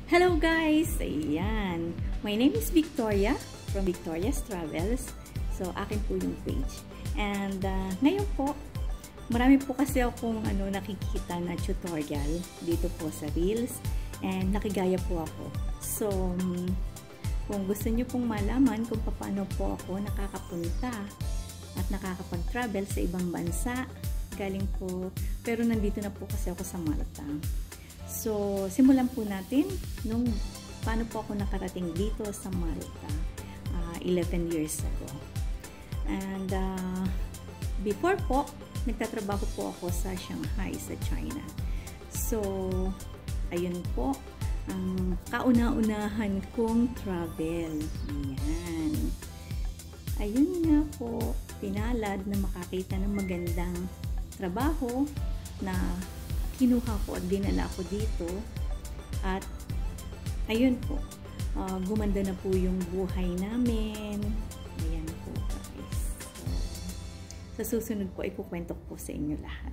Hello guys! Ayan. My name is Victoria from Victoria's Travels. So, akin po yung page. And ngayon po, marami po kasi akong nakikita na tutorial dito po sa Reels. And nakigaya po ako. So, kung gusto nyo pong malaman kung paano po ako nakakapunta at nakakapag-travel sa ibang bansa, galing po, pero nandito na po kasi ako sa Malta. So, simulan po natin nung paano po ako nakarating dito sa Malta 11 years ago. And before po, nagtatrabaho po ako sa Shanghai, sa China. So, ayun po, ang kauna-unahan kong travel. Ayan. Ayun nga po, pinalad na makakita ng magandang trabaho na kinuha ko at dinala ko dito. At ayun po, gumanda na po yung buhay namin. Ayan po guys. So, sa susunod po, ikukwento ko po sa inyo lahat.